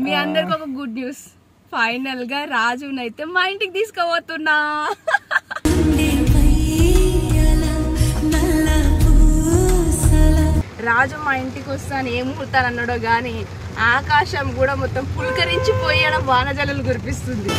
మీ అందరికి ఒక good news, final గా రాజునైతే మా ఇంటికి తీసుకుపోతున్నా. రాజు మా ఇంటికి వస్తాను ఏం ముడతాను అన్నాడో గాని ఆకాశం కూడా మొత్తం పులకరించి పోయడం వానజల్లులు కురిపిస్తుంది.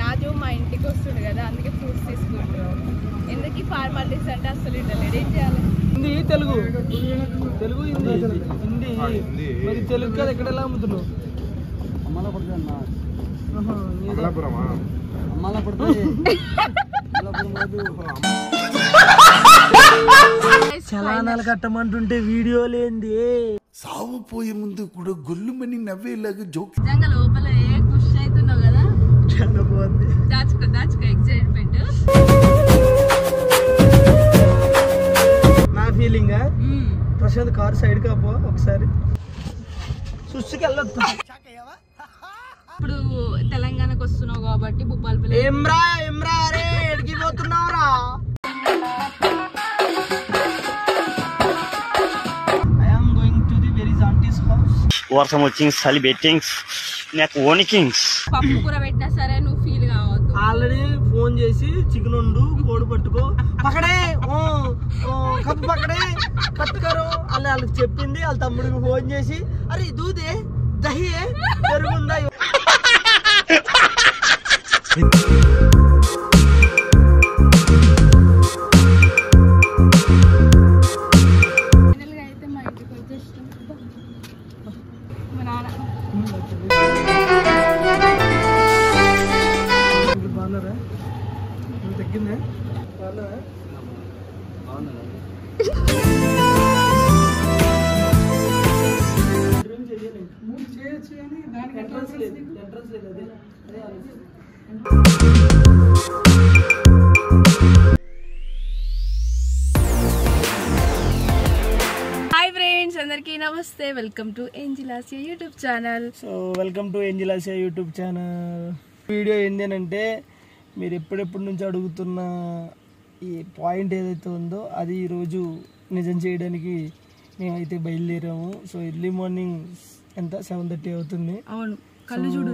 రాజు మా ఇంటికి వస్తుంది కదా, అందుకే ఫ్రూట్స్ తీసుకుంటాం. ఎందుకు ఫార్మాలిటీస్ అంటే అసలు ఇంటలేదు. ఏం చేయాలి? హిందీ తెలుగు తెలుగు హిందీ హిందీ మరి తెలుగు కదా ఎక్కడ ఎలా అమ్ముతున్నావు? చలానాలు కట్టమంటుంటే వీడియో లేంది. సావు పోయే ముందు కూడా గొల్లుమని నవ్వేలాగా జోక్. నిజంగా లోపల ఏ ఖుషి అవుతున్నావు కదా, చాలా బాగుంది. దాచుకో ఎక్సైట్మెంట్. నా ఫీలింగ్ ప్రశాంత్ కార్ సైడ్ కాపో ఒకసారి సుస్సుకి వెళ్ళొద్దు. ఇప్పుడు తెలంగాణకు వస్తున్నావు కాబట్టి భూపాలపల్లి ఏమ్రా రే ఎడికి పోతున్నావురా? I am going to the very aunty's house. వర్షం వచ్చింది, చలి పెట్టింగ్స్, నాకు ఓనికింగ్స్. పప్పు కూర పెట్టినా సరే నువ్వు ఫీల్ కావద్దు. ఆల్రెడీ ఫోన్ చేసి చికెన్ వండు, కోడి పట్టుకో, పక్కడే కప్పు పక్కడే కట్టుకరు అని వాళ్ళకి చెప్పింది. వాళ్ళ తమ్ముడికి ఫోన్ చేసి అరే దూదే దహి పెరుగుందా అయితే మా ఇంటికి వచ్చేస్తాం. మా నాన్న బాగున్నారా? తగ్గిందా? బాగున్నారా? చేయొచ్చు కానీ దానికి ఎంట్రన్స్ లేదు. అదే హాయ్ ఫ్రెండ్స్, అందరికీ నమస్తే. Welcome to angel Asia YouTube channel. So welcome to angel Asia YouTube channel. Video ఏంటంటే మీరు ఎప్పుడెప్పటి నుంచి అడుగుతున్న ఈ పాయింట్ ఏదైతే ఉందో అది ఈరోజు నిజం చేయడానికి మేమైతే బయలుదేరాము. సో ఎర్లీ మార్నింగ్ ఎంత 7:30 అవుతుంది. అవును, కళ్ళు చూడు.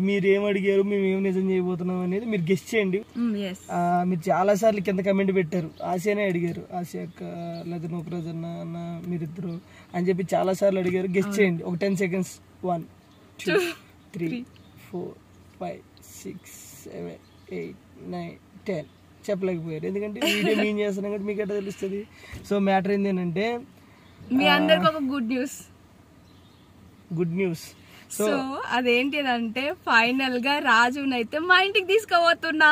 మీరు ఏం అడిగారు, మేము ఏం నిజం చేయబోతున్నాం అనేది మీరు గెస్ట్ చేయండి. మీరు చాలా సార్లు కింద కమెంట్ పెట్టారు, ఆసియానే అడిగారు, ఆసియా అక్క లేదా నూకరాజ్ అన్న మీరిద్దరు అని చెప్పి చాలా సార్లు అడిగారు. గెస్ట్ చేయండి ఒక 10 seconds. 1 2 3 4 5 6 7 8 9 10 చెప్పలేకపోయారు. ఎందుకంటే వీడియో మేము చేస్తున్నాం కాబట్టి మీకు ఎట్లా తెలుస్తుంది. సో మ్యాటర్ ఏంటంటే మీ అందరికి ఒక గుడ్ న్యూస్. సో అదేంటి అంటే ఫైనల్ గా రాజునైతే మా ఇంటికి తీసుకుపోతున్నా.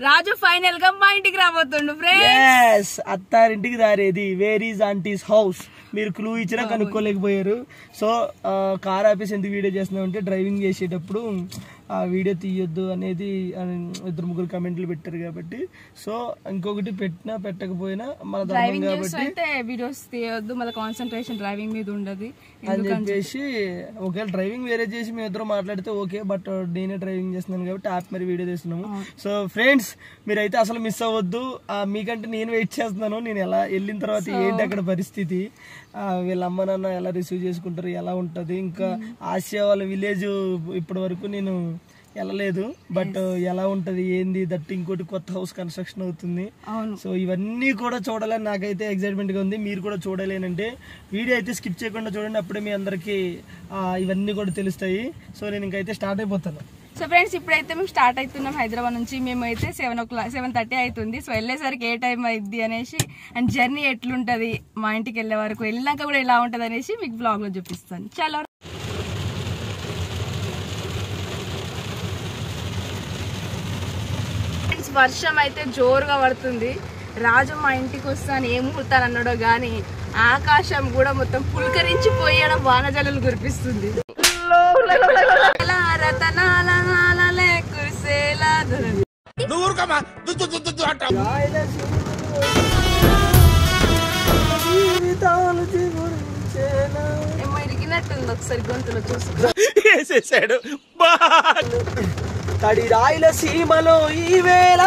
రాజు ఫైనల్ గా మా ఇంటికి రాబోతుండు friends. Attarintiki Daredi where is aunties house. మీరు క్లూ ఇచ్చినా కనుక్కోలేకపోయారు. సో కార్ ఆపేసి ఎందుకు వీడియో చేస్తున్నాం అంటే డ్రైవింగ్ చేసేటప్పుడు ఆ వీడియో తీయొద్దు అనేది 2-3 కమెంట్లు పెట్టారు కాబట్టి. సో ఇంకొకటి పెట్టినా పెట్టకపోయినా మన ధర్మం కాబట్టి వీడియోస్ తీయొద్దు, మళ్ళీ కాన్సన్ట్రేషన్ డ్రైవింగ్ మీద ఉండదు అని చెప్పేసి ఒకవేళ డ్రైవింగ్ వేరే చేసి మేము ఇద్దరు మాట్లాడితే ఓకే, బట్ నేనే డ్రైవింగ్ చేస్తున్నాను కాబట్టి ఆపి మరి వీడియో తీస్తున్నాము. సో ఫ్రెండ్స్ మీరైతే అసలు మిస్ అవ్వద్దు. మీకంటే నేను వెయిట్ చేస్తున్నాను. నేను ఎలా వెళ్ళిన తర్వాత ఏంటి అక్కడ పరిస్థితి, వీళ్ళ అమ్మ నాన్న ఎలా రిసీవ్ చేసుకుంటారు, ఎలా ఉంటది, ఇంకా ఆసియా వాళ్ళ విలేజ్ ఇప్పటి వరకు నేను వెళ్ళలేదు, బట్ ఎలా ఉంటది ఏంది, దట్ ఇంకోటి కొత్త హౌస్ కన్స్ట్రక్షన్ అవుతుంది. సో ఇవన్నీ కూడా చూడాలని నాకైతే ఎక్సైట్మెంట్ గా ఉంది. మీరు కూడా చూడలేనంటే వీడియో అయితే స్కిప్ చేయకుండా చూడండి, అప్పుడే మీ అందరికి ఇవన్నీ కూడా తెలుస్తాయి. సో నేను ఇంకైతే స్టార్ట్ అయిపోతాను. సో ఫ్రెండ్స్ ఇప్పుడైతే మేము స్టార్ట్ అవుతున్నాం హైదరాబాద్ నుంచి. మేమైతే 7:30 అవుతుంది. సో వెళ్ళేసరికి ఏ టైం అయింది అనేసి అండ్ జర్నీ ఎట్లుంటది మా ఇంటికి వెళ్ళే వరకు, వెళ్ళినాక కూడా ఎలా ఉంటది అనేసి మీకు బ్లాగ్ లో చూపిస్తాను. చాలా వర్షం అయితే జోరుగా పడుతుంది. రాజు మా ఇంటికి వస్తాను ఏం ముడతాను అన్నాడో గాని ఆకాశం కూడా మొత్తం పులకరించి పోయడం వానజల్లులు కురిపిస్తుంది. ఒకసారి గొంతులో చూసుకో. తడి రాయిల సీమలో ఈ వేళ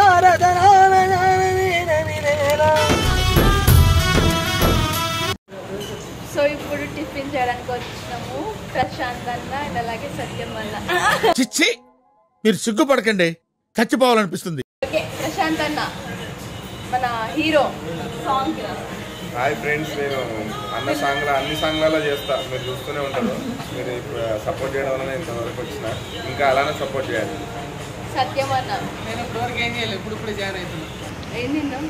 సో ఇప్పుడు టిఫిన్ చేయడానికి వచ్చినాము. ప్రశాంత్ అన్న అండ్ అలాగే సత్యం అన్న. చిచ్చి మీరు సిగ్గుపడకండి, చచ్చిపోవాలనిపిస్తుంది. ఓకే, ప్రశాంత్ అన్న మన హీరో సాంగ్. హాయ్ ఫ్రెండ్స్, నేను అన్ని సాంగ్లలో చేస్తా, మీరు చూస్తూనే ఉంటారు. మీరు ఇప్పుడు సపోర్ట్ చేయడం వల్ల ఇంతవరకు వచ్చిన, ఇంకా అలానే సపోర్ట్ చేయాలి. సత్యం అన్న నేను ఇప్పటివరకు ఏం చేయలేదు, ఇప్పుడు జాయిన్ అవుతున్నా. ఏం తిన్నాం?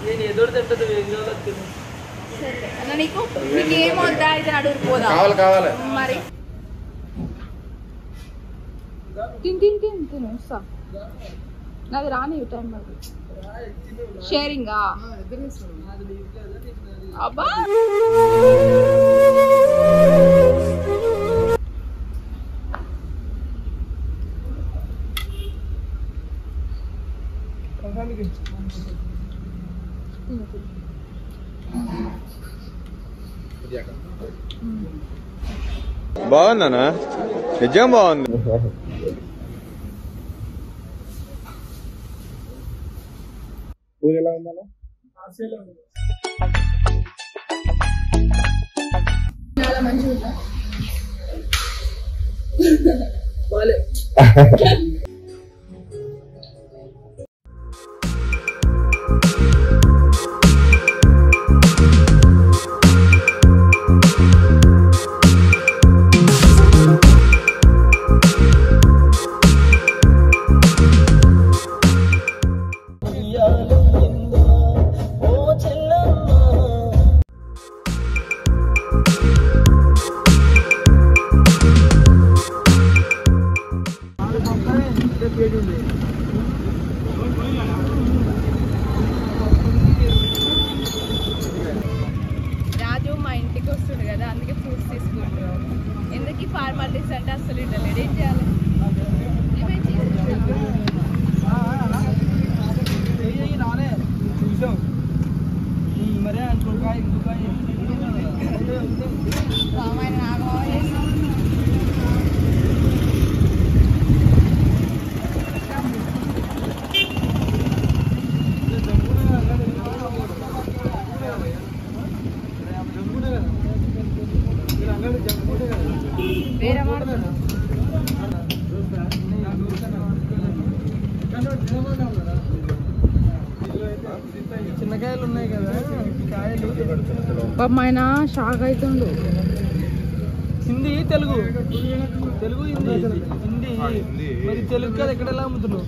నేను ఎదురు తింటుంది సరే అన్న, నీకు ఏమొద్దా అయితే అడుగు పోదా? కావాలి మరి తిను వస్తా. నాది రాని టైం మరి షేరింగా అబ్బా. బాగుందనా? నిజం బాగుంది. పూజ ఎలా ఉందన్నా? చాలా మంచిగా రాజు మా ఇంటికి వస్తుంది కదా, అందుకే ఫ్రూట్స్ తీసుకుంటున్నాం. ఎందుకు ఫార్మాలిటీస్ అంటే అసలు ఇంటలేదు. ఏం చేయాలి? చిన్నకాయలు ఉన్నాయి కదా, కాయలు. ఆయన షాక్ అవుతుండు. హిందీ తెలుగు హిందీ మరి తెలుగు కదా, ఎక్కడ ఎలా అమ్ముతున్నావు?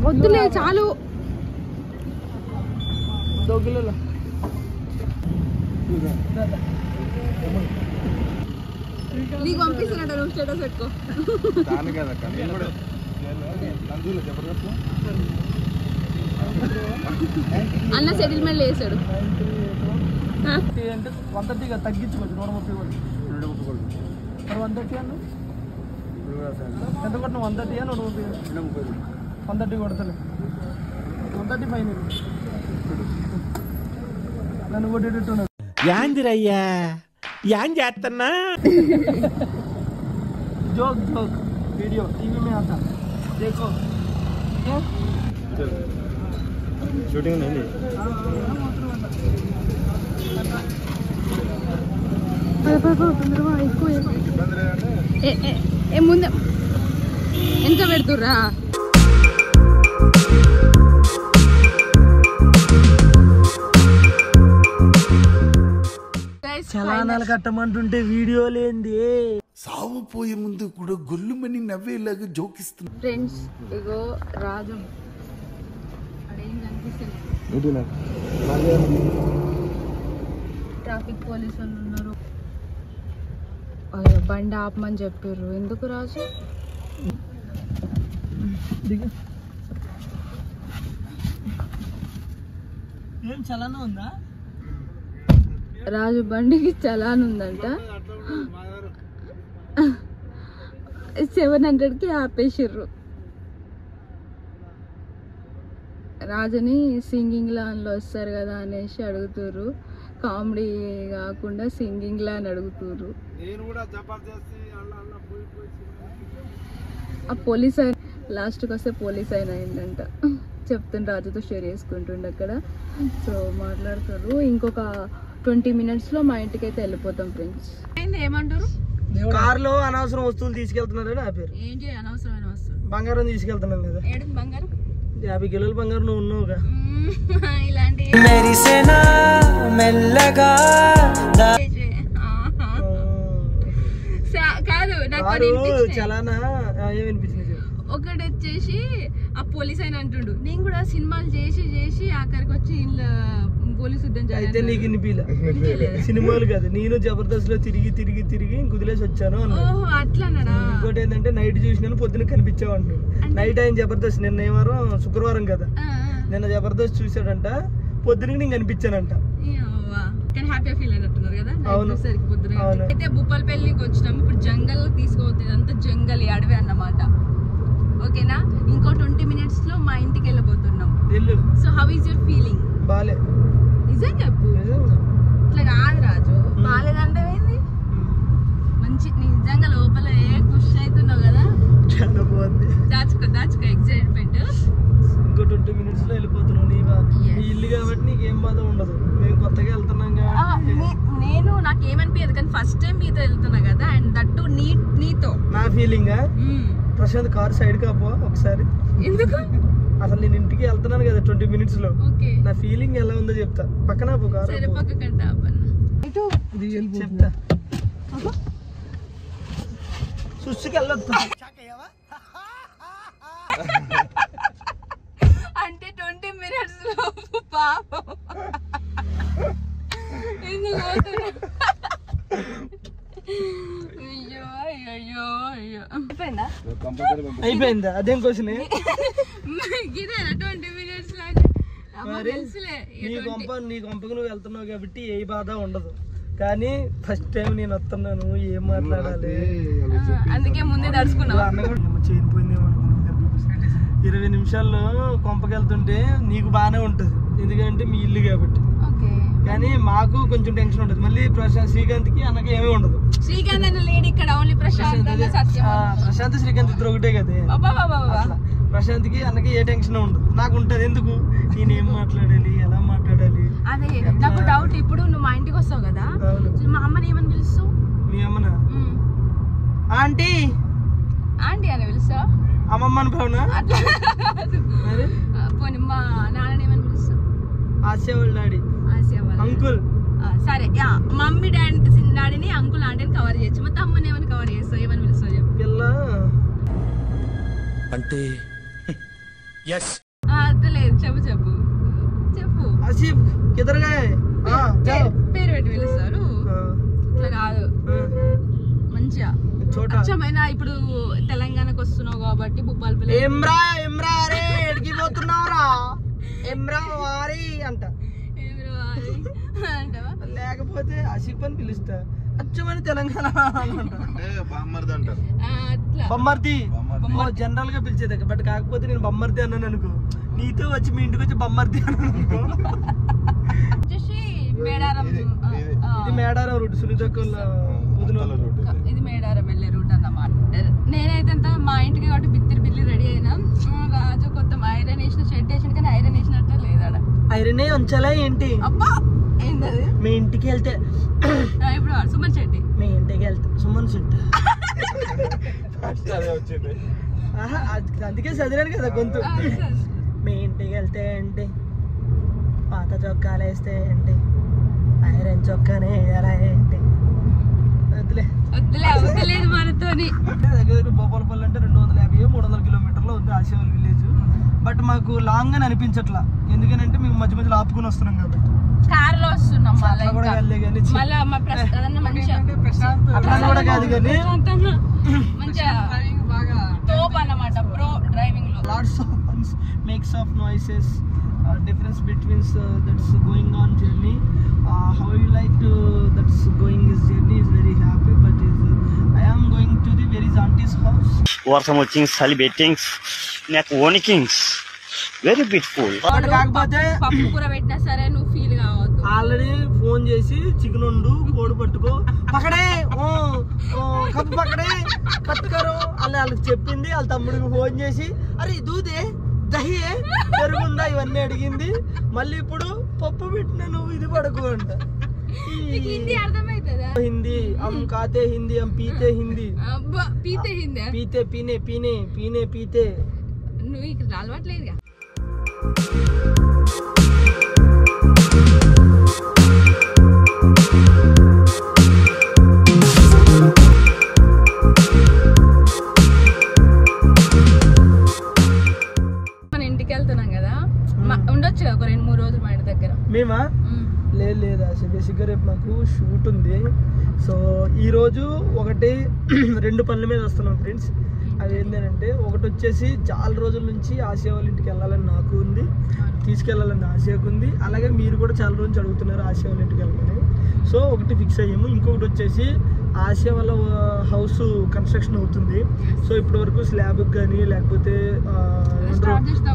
వద్దులే చాలు. దోగిలలో నీకు పంపిస్తున్నట్టు నువ్వు స్టేటస్ పెట్టుకో. అన్న సెటిల్మెంట్ వేసాడు అంటే 130 తగ్గించుకోవచ్చు. 130 కూడా 130 అన్న ఎంత కొట్టిన? 130 అని 130 కొడతలే. 130 ఫైన్ నన్ను కొట్టేటట్టున్నాడు. యాందిరయ్యా యాం చేస్తున్నా? जोक वीडियो टीवी में आता देखो షూటింగ్ ఉంది. ముందు ఎంత పెడుతుర్రా? చలానాలు కట్టమంటుంటే వీడియో లేంది. సావుపోయే ముందు కూడా గొల్లుమని నవ్వేలాగా జోకిస్తున్నా. ఫ్రెండ్స్ ఇగో రాజు అడేం కనిపిస్తుంది. ట్రాఫిక్ పోలీసు వాళ్ళు ఉన్నారు. బండి ఆపమని చెప్పారు. ఎందుకు రాజు? ఏం చలానా ఉందా? రాజు బండికి చలాన్ ఉందంట. 700కి ఆపేసిర్రు. రాజుని సింగింగ్ లాన్లో వస్తారు కదా అనేసి అడుగుతుర్రు. కామెడీ కాకుండా సింగింగ్ లా అని అడుగుతుర్రు. ఆ పోలీస్ అయిన లాస్ట్కి వస్తే పోలీస్ అయిన అయిందంట చెప్తుంటే రాజుతో షేర్ చేసుకుంటుండే అక్కడ. సో మాట్లాడుతారు. ఇంకొక 20 minutes లో మా ఇంటికి అయితే వెళ్ళిపోతాం ఫ్రెండ్స్. ఏమంటారు? కార్లో అనవసరం వస్తువులు తీసుకెళ్తున్నారని ఆపారు. ఏంటి అనవసరమైన వస్తువు? బంగారం తీసుకెళ్తున్నాను కదా. ఏడు బంగారం? 50 కిలోల బంగారం నువ్వు ఉన్నావుగా. ఇలాంటి కాదు నాకు చలానా ఏమనిపించింది? ఒకటి వచ్చేసి ఆ పోలీస్ అయిన అంటుండు. నేను కూడా సినిమాలు చేసి చేసి ఆఖరికి వచ్చి ఇంట్లో పోలీసు అయితే నీకు వినిపిలా సినిమాలు కాదు. నేను జబర్దస్త్ లో తిరిగి తిరిగి తిరిగి కుదిలేసి వచ్చాను అట్లా. ఇంకోటి ఏంటంటే నైట్ చూసినాను పొద్దున కనిపించావు అంటాడు. నైట్ ఆయన జబర్దస్త్ నిన్న ఏ వారం శుక్రవారం కదా, నిన్న జబర్దస్త్ చూసాడంట, పొద్దునకి నేను కనిపించానంట. హ్యాపీ ఫీల్ అయినట్టున్నారు కదా పొద్దున. అయితే భూపాలపల్లికి వచ్చినాము. ఇప్పుడు జంగల్ తీసుకోవద్దు, అంతా జంగల్ అడవి అన్నమాట. ఓకేనా? ఇంకో 20 minutes లో మా ఇంటికి వెళ్ళిపోతున్నాం. So how is your feeling? బాలే. నిజం చెప్పు. ఇట్లా కాదు రాజు, బాలేదంటే ఏంది? మంచి నిజంగా లోపల ఖుషి అవుతున్నావు కదా. చాలా బాగుంది. దాచుకో ఎక్సైట్మెంట్. ఇంకో 20 minutes లో వెళ్ళిపోతున్నావు. నీ ఇల్లు కాబట్టి నీకేం బాధ ఉండదు. మేము కొత్తగా వెళ్తున్నాం కాబట్టి నేను నాకేమనిపించదు, కానీ ఫస్ట్ టైం మీతో వెళ్తున్నా కదా. అండ్ దట్టు నీతో. నా ఫీలింగ్ ప్రశాంత్ కార్ సైడ్ కాపో ఒకసారి. ఎందుకు? అసలు నేను ఇంటికి వెళ్తున్నాను కదా 20 minutes లో. నా ఫీలింగ్ ఎలా ఉందో చెప్తా. పక్కన చెప్తా. సుస్సుకి వెళ్ళొద్దు అంటే 20 minutes లో పాపం ఎందుకు అయ్యో అయ్యో అయ్యో. అయిపోయిందా? అదేం క్వశ్చన్? ఇదేనా 20 minutes లో? నీ కొంపకి నువ్వు వెళ్తున్నావు కాబట్టి ఏ బాధ ఉండదు. కానీ ఫస్ట్ టైం నేను వస్తున్నాను, ఏం మాట్లాడాలి అందుకే ముందే తడుచుకున్నావు. అన్న కూడా చేయిపోయిందేమో అనుకున్నాను. 20 నిమిషాల్లో కొంపకి వెళ్తుంటే నీకు బాగానే ఉంటుంది, ఎందుకంటే మీ ఇల్లు కాబట్టి. కానీ మాకు కొంచెం టెన్షన్ ఉంటుంది. మళ్ళీ శ్రీకాంత్ కి అన్నకి ఏమీ ఉండదు. శ్రీకాంత్ అన్న లేడీ ఇక్కడ ఓన్లీ ప్రశాంత్ శ్రీకాంత్ ఇద్దరు ఒకటే కదా. ప్రశాంత్ కి అన్నకి ఏ టెన్షన్ ఉండదు. నాకు ఉంటది. ఎందుకు? నేను ఏం మాట్లాడాలి, ఎలా మాట్లాడాలి. అదే నాకు డౌట్. ఇప్పుడు నువ్వు మా ఇంటికి వస్తావు కదా, మా అమ్మని ఏమని పిలుస్తావు? మీ అమ్మనా? ఆంటీ ఆంటీ అని పిలుస్తావు? అమ్మమ్మ అని పోనా? పోనీ మా నాన్నని ఏమని పిలుస్తావు? ఆసియా వాళ్ళ డాడీ, అంకుల్. సరే, మమ్మీ డాడీని అంకుల్ ఆంటీని కవర్ చేయొచ్చు. మొత్తం అమ్మని ఏమని కవర్ చేస్తావు? ఏమని పిలుస్తావు చెప్పు. పిల్ల అంటే లేదు, చెప్పు చెప్పు చెప్పు. ఆసిఫ్ కిదరగా పేరు పెట్టి పిలుస్తారు. ఇట్లా కాదు, మంచిగా అచ్చమైన. ఇప్పుడు తెలంగాణకు వస్తున్నావు కాబట్టి భూపాలపల్లి ఎమ్రా ఎమ్రా రే ఎడికి పోతున్నావురా ఎమ్రా వారి అంట. లేకపోతే ఆసిఫ్ అని పిలుస్తా. అచ్చమైన తెలంగాణ బొమ్మర్ది జనరల్ గా పిలిచేది. బట్ కాకపోతే నేను బొమ్మర్ది అన్నాను అనుకో, నీతో వచ్చి మీ ఇంటికి వచ్చి బొమ్మర్ది అన్నాను అనుకో. ఇది మేడారం రూట్, సునీతక్కల ఇది మేడారం వెళ్ళే రూట్ అన్నమాట. నేనైతే మా ఇంటికి కాబట్టి బిత్తిరి బిల్లి రెడీ అయినా. రాజు కొత్త ఐరన్ వేసిన షర్ట్ వేసిన, కానీ ఐరన్ వేసినట్టే లేదాడ. ఐరనే ఉంచాలా ఏంటి? అబ్బా ఏంటది? మీ ఇంటికి వెళ్తే ఇప్పుడు సుమన్ చెట్టి, మీ ఇంటికి వెళ్తే సుమన్ చెట్టు అందుకే చదివాను కదా గొంతు. మీ ఇంటికి వెళ్తే ఏంటి, పాత చొక్కాలు వేస్తే ఏంటి, ఐరన్ చొక్కానే వేయాలా ఏంటి? వద్దులేదు మనతోని. దగ్గర భూపాలపల్లి అంటే 250-300 కిలోమీటర్లో ఉంది ఆసియాల్ విలేజ్. బట్ మాకు లాంగ్ అని అనిపించట్లా, ఎందుకనంటే మేము మధ్య మధ్యలో ఆపుకుని వస్తున్నాం కాబట్టి. కార్ లో వస్తున్నాం అట్లా కూడా కాదు కానీ lots of fun makes of noises, difference between that's going on journey. How you like to that's going his journey is very happy, but I am going to the very auntie's house. వర్షం వచ్చింది, చలి bettings, నాకు ఓనికింగ్స్, very beautiful. కాకపోతే పప్పు కూర పెట్టినా సరే నువ్వు ఫీల్ కావద్దు. ఆల్రెడీ ఫోన్ చేసి చికెన్ వండు, కోడి పట్టుకో, పక్కడే కప్పు పక్కడే కట్టుకారు అని వాళ్ళకి చెప్పింది. వాళ్ళ తమ్ముడికి ఫోన్ చేసి అరే దూదే దహి పెరుగుందా ఇవన్నీ అడిగింది. మళ్ళీ ఇప్పుడు పప్పు పెట్టినా నువ్వు ఇది పడకు అంట. హిందీ అర్థమైతుందా? హిందీ హమ్ కాతే హిందీ హమ్ పీతే హిందీ పీతే హిందీ పీతే పీనే పీనే పీనే పీతే. నువ్వు ఇక్కడ అలవాట్లేదుగా. మన ఇంటికి వెళ్తున్నాం కదా, ఉండొచ్చు ఒక 2-3 రోజులు మా ఇంటి దగ్గర. మేమా? లేదు అసలు బేసిక్గా రేపు మాకు షూట్ ఉంది. సో ఈరోజు 2 పనుల మీద వస్తున్నాం ఫ్రెండ్స్. అవి ఏంటంటే ఒకటి వచ్చేసి చాలా రోజుల నుంచి ఆసియా వాళ్ళ ఇంటికి వెళ్ళాలని నాకు ఉంది, తీసుకెళ్ళాలని ఆసియాకు ఉంది. అలాగే మీరు కూడా చాలా రోజు అడుగుతున్నారు ఆసియా వాళ్ళ ఇంటికి వెళ్ళమని. సో ఒకటి ఫిక్స్ అయ్యాము. ఇంకొకటి వచ్చేసి ఆసియా వాళ్ళ హౌస్ కన్స్ట్రక్షన్ అవుతుంది. సో ఇప్పటి వరకు స్లాబ్కి కానీ లేకపోతే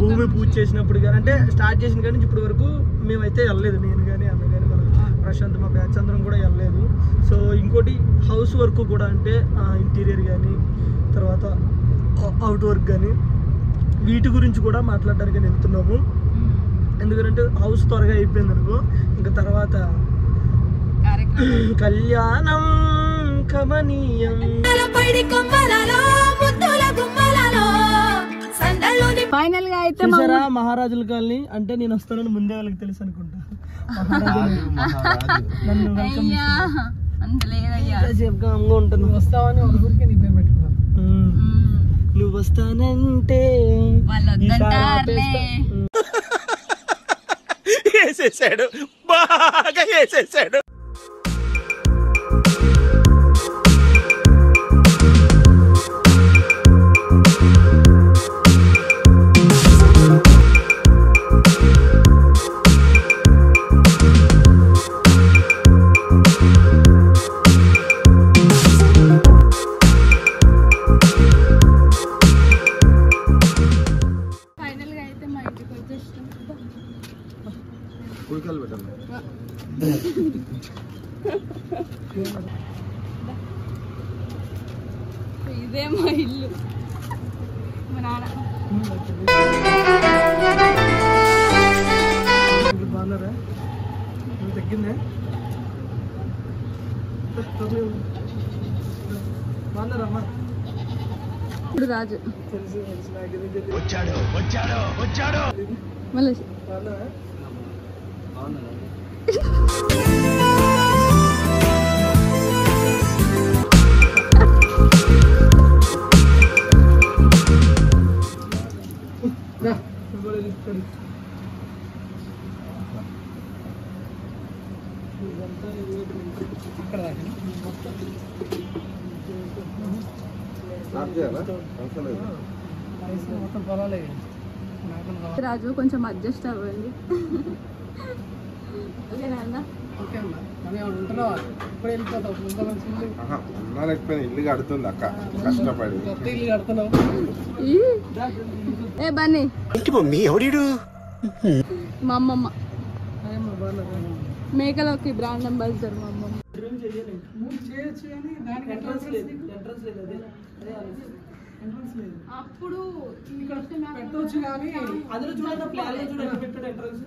భూమి పూజ చేసినప్పుడు కానీ అంటే స్టార్ట్ చేసిన కానీ ఇప్పటి వరకు మేమైతే వెళ్ళలేదు. నేను కానీ అన్న కానీ మన ప్రశాంత్ మా బ్యాచ్ అందరం కూడా వెళ్ళలేదు. సో ఇంకోటి హౌస్ వర్క్ కూడా అంటే ఇంటీరియర్ కానీ తర్వాత అవుట్ వర్క్ కానీ వీటి గురించి కూడా మాట్లాడడానికి వెళ్తున్నాము. ఎందుకంటే హౌస్ త్వరగా అయిపోయింది అనుకో, ఇంకా తర్వాత కళ్యాణం కమనీయం. ఫైనల్ గా అయితే చూసారా మహారాజుల కాలనీ అంటే నేను వస్తానని ముందే వాళ్ళకి తెలుసు అనుకుంటా. నన్ను వెల్కమ్ ఉంటాను. వస్తావని నువ్వు వస్తానంటే వేసేసాడు, బాగా వేసేసాడు. ఇదే మా ఇల్లు. మా నాన్న బాగున్నారా? తగ్గిందే బాగున్నారమ్మా? ఇప్పుడు రాజు తెలుసు మళ్ళీ బాగున్నారా? రాజు కొంచెం అడ్జస్ట్ అవ్వండి. ఇల్లు కడుతుంది అక్క కష్టపడి. ఏ బన్నీ మమ్మీ ఎవడు? మా అమ్మమ్మ మేకలోకి బ్రాండ్ అంబాసిడర్ మా అమ్మమ్మ. అప్పుడు పెట్టవచ్చు కానీ అది చూడండి ప్లాన్ చూడండి పెట్టాడు ఎంట్రన్స్.